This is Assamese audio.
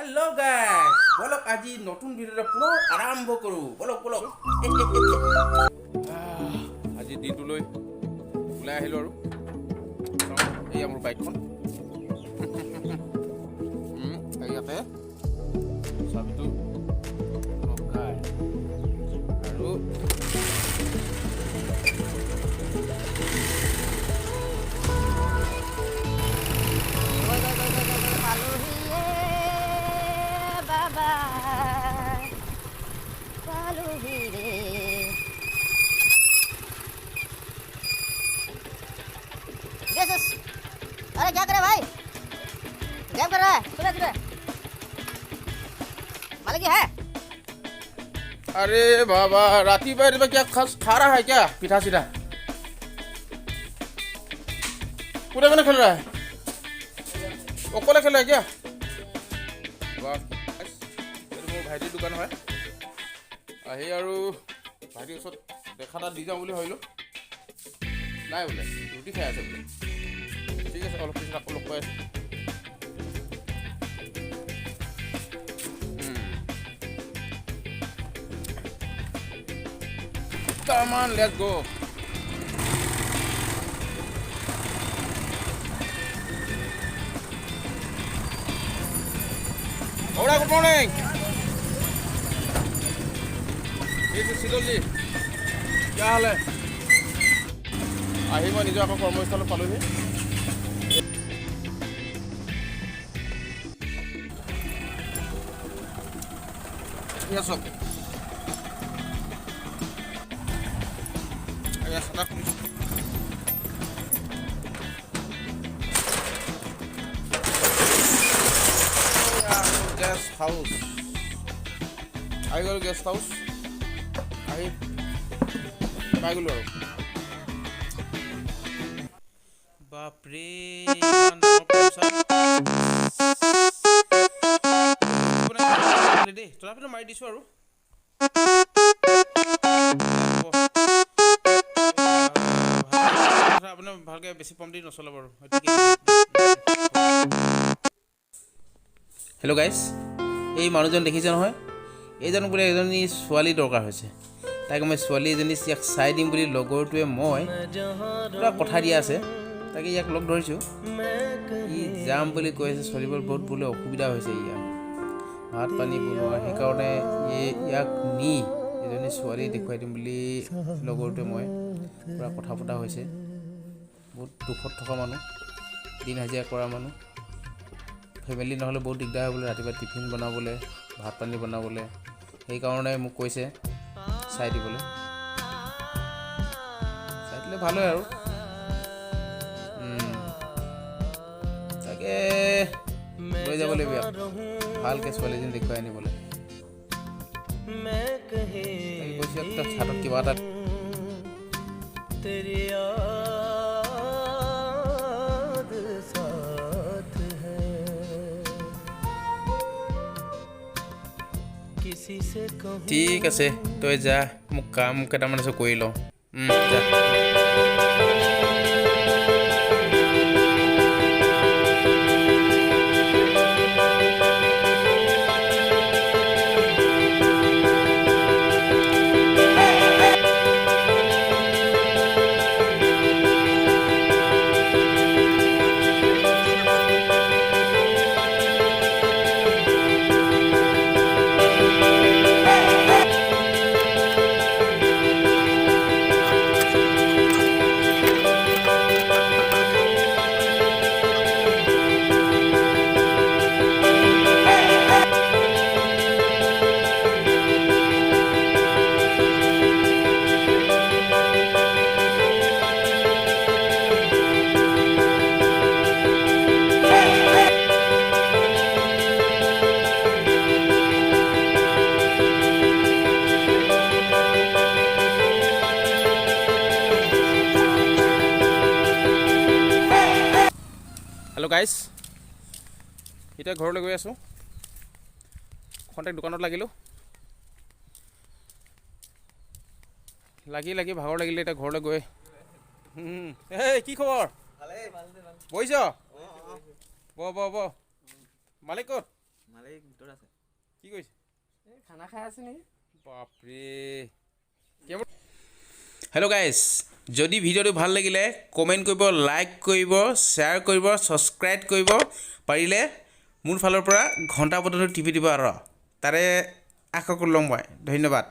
हेलो गाइस बोलक আজি নতুন ভিডিওটা পুনৰ আৰম্ভ কৰো বলক বলক আজি দিনটোলৈ ওলাই আহিলো আৰু এই আমাৰ বাইকখন ইয়াতে চাবিটো লগাই আৰু अरे क्या कर रहे भाई गेम कर रहा है सुबह सुबह मालिक है अरे बाबा राती बैठ में क्या खा रहा है क्या पिठा सीधा पूरे कौन खेल रहा है ओकोले खेल रहा है क्या वाह মোৰ ভাইটিৰ দোকান হয় আহি আৰু ভাইটিৰ ওচৰত দেখা এটা দি যাওঁ বুলি ভাবিলোঁ নাই বোলে ৰুটি খাই আছে বোলে ঠিক আছে অলপ পিছত আকৌ লগ পাই আছোঁ Come on, let's go. Hola, good morning. This is Sidolji. क्या हाल है? आही मैं निजे आपको कर्मस्थल पालुही Yes, sir. Yes, sir. Guest house. I go to guest house. I go. Bapre. তথাপিতো মাৰি দিছোঁ আৰু আপোনাৰ ভালকৈ বেছি পম দি নচলাব আৰু হেল্ল' গাইছ এই মানুহজন দেখিছে নহয় এইজন বোলে এজনী ছোৱালী দৰকাৰ হৈছে তাকে মই ছোৱালী এজনী ইয়াক চাই দিম বুলি লগৰটোৱে মই পুৰা কথা দিয়া আছে তাকে ইয়াক লগ ধৰিছোঁ ই যাম বুলি কৈ আছে ছোৱালীবোৰ বহুত বোলে অসুবিধা হৈছে ইয়াৰ ভাত পানী বনোৱা সেইকাৰণে ইয়াক নি এজনী ছোৱালী দেখুৱাই দিম বুলি লগৰটোৱে মই পূৰা কথা পতা হৈছে বহুত দুখত থকা মানুহ দিন হাজিৰা কৰা মানুহ ফেমিলি নহ'লে বহুত দিগদাৰ হয় বোলে ৰাতিপুৱা টিফিন বনাবলৈ ভাত পানী বনাবলৈ সেইকাৰণে মোক কৈছে চাই দিবলৈ চাই দিলে ভাল হয় আৰু তাকে লৈ যাব লাগিব ভালকৈ ছোৱালীজনী দেখুৱাই আনিবলৈ কৈছোঁ একটা হাতত কিবা এটা ঠিক আছে তই যা মোক কাম কেইটামান আছে কৰি লওঁ যা হেল্ল' গাইছ এতিয়া ঘৰলৈ গৈ আছোঁ খন্তেক দোকানত লাগিলোঁ লাগি ভাগৰ লাগিলে এতিয়া ঘৰলৈ গৈ এই কি খবৰ বহিছ ব মালিক ক'ত এই ভিতৰত আছে কি কৰিছে এই খানা খাই আছে নেকি বাপৰে হেল্ল' গাইজ যদি ভিডিঅ'টো ভাল লাগিলে কমেণ্ট কৰিব লাইক কৰিব শ্বেয়াৰ কৰিব ছাবস্ক্ৰাইব কৰিব পাৰিলে মোৰ ফালৰ পৰা ঘণ্টা বটনটো টিপি দিব আৰু তাৰে আশা কৰি ল'ম মই ধন্যবাদ